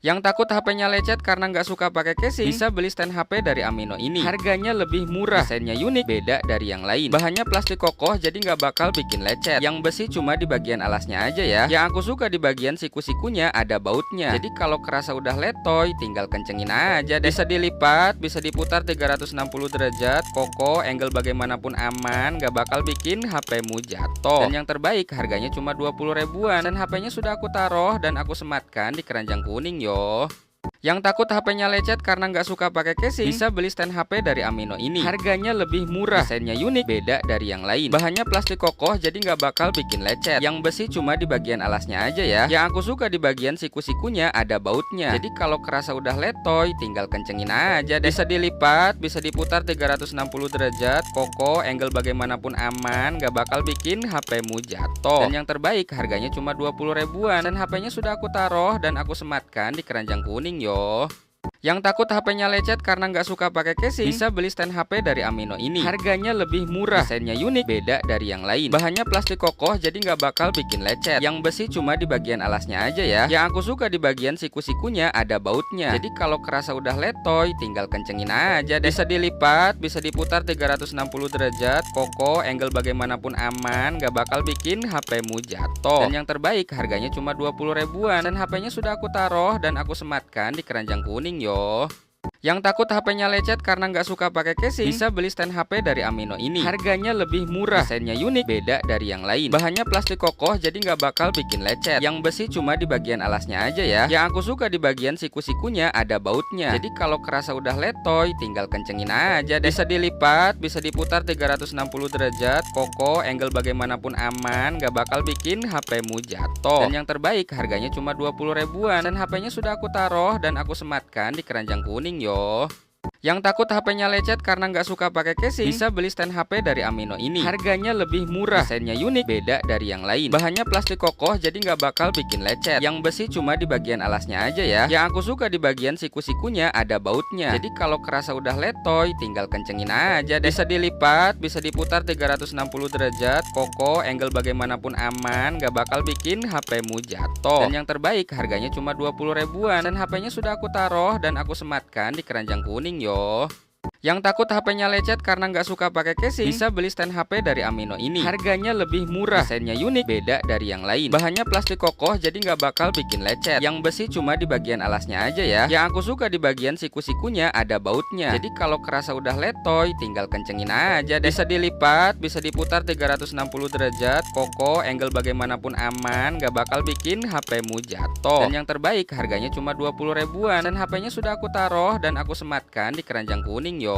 Yang takut HP-nya lecet karena nggak suka pakai casing, bisa beli stand HP dari Amino ini. Harganya lebih murah, desainnya unik, beda dari yang lain. Bahannya plastik kokoh, jadi nggak bakal bikin lecet. Yang besi cuma di bagian alasnya aja ya. Yang aku suka di bagian siku-sikunya ada bautnya. Jadi kalau kerasa udah letoy, tinggal kencengin aja deh. Bisa dilipat, bisa diputar 360 derajat, kokoh, angle bagaimanapun aman, nggak bakal bikin HP-mu jatuh. Dan yang terbaik, harganya cuma 20 ribuan. Dan HP-nya sudah aku taruh dan aku sematkan di keranjang kuning yo. Yang takut HP-nya lecet karena nggak suka pakai casing, bisa beli stand HP dari Amino ini. Harganya lebih murah, desainnya unik, beda dari yang lain. Bahannya plastik kokoh, jadi nggak bakal bikin lecet. Yang besi cuma di bagian alasnya aja ya. Yang aku suka di bagian siku-sikunya ada bautnya. Jadi kalau kerasa udah letoy, tinggal kencengin aja deh. Bisa dilipat, bisa diputar 360 derajat, kokoh, angle bagaimanapun aman, nggak bakal bikin HP-mu jatuh. Dan yang terbaik, harganya cuma 20 ribuan. Dan HP-nya sudah aku taruh dan aku sematkan di keranjang kuning yo. Yang takut HP-nya lecet karena nggak suka pakai casing, bisa beli stand HP dari Amino ini. Harganya lebih murah, desainnya unik, beda dari yang lain. Bahannya plastik kokoh, jadi nggak bakal bikin lecet. Yang besi cuma di bagian alasnya aja ya. Yang aku suka di bagian siku-sikunya ada bautnya. Jadi kalau kerasa udah letoy, tinggal kencengin aja deh. Bisa dilipat, bisa diputar 360 derajat, kokoh, angle bagaimanapun aman, nggak bakal bikin HP-mu jatuh. Dan yang terbaik, harganya cuma 20 ribuan. Dan HP-nya sudah aku taruh dan aku sematkan di keranjang kuning yo. Yang takut HP-nya lecet karena nggak suka pakai casing, bisa beli stand HP dari Amino ini. Harganya lebih murah, desainnya unik, beda dari yang lain. Bahannya plastik kokoh, jadi nggak bakal bikin lecet. Yang besi cuma di bagian alasnya aja ya. Yang aku suka di bagian siku-sikunya ada bautnya. Jadi kalau kerasa udah letoy, tinggal kencengin aja deh. Bisa dilipat, bisa diputar 360 derajat, kokoh, angle bagaimanapun aman, nggak bakal bikin HP-mu jatuh. Dan yang terbaik, harganya cuma 20 ribuan. Dan HP-nya sudah aku taruh dan aku sematkan di keranjang kuning yo. Yang takut HP-nya lecet karena nggak suka pakai casing, bisa beli stand HP dari Amino ini. Harganya lebih murah, desainnya unik, beda dari yang lain. Bahannya plastik kokoh, jadi nggak bakal bikin lecet. Yang besi cuma di bagian alasnya aja ya. Yang aku suka di bagian siku-sikunya ada bautnya. Jadi kalau kerasa udah letoy, tinggal kencengin aja deh. Bisa dilipat, bisa diputar 360 derajat, kokoh, angle bagaimanapun aman, nggak bakal bikin HP-mu jatuh. Dan yang terbaik, harganya cuma 20 ribuan. Dan HP-nya sudah aku taruh dan aku sematkan di keranjang kuning yo. Yang takut HP-nya lecet karena nggak suka pakai casing, bisa beli stand HP dari Amino ini. Harganya lebih murah, desainnya unik, beda dari yang lain. Bahannya plastik kokoh, jadi nggak bakal bikin lecet. Yang besi cuma di bagian alasnya aja ya. Yang aku suka di bagian siku-sikunya ada bautnya. Jadi kalau kerasa udah letoy, tinggal kencengin aja deh. Bisa dilipat, bisa diputar 360 derajat, kokoh, angle bagaimanapun aman, nggak bakal bikin HP-mu jatuh. Dan yang terbaik, harganya cuma 20 ribuan. Dan HP-nya sudah aku taruh dan aku sematkan di keranjang kuning yo.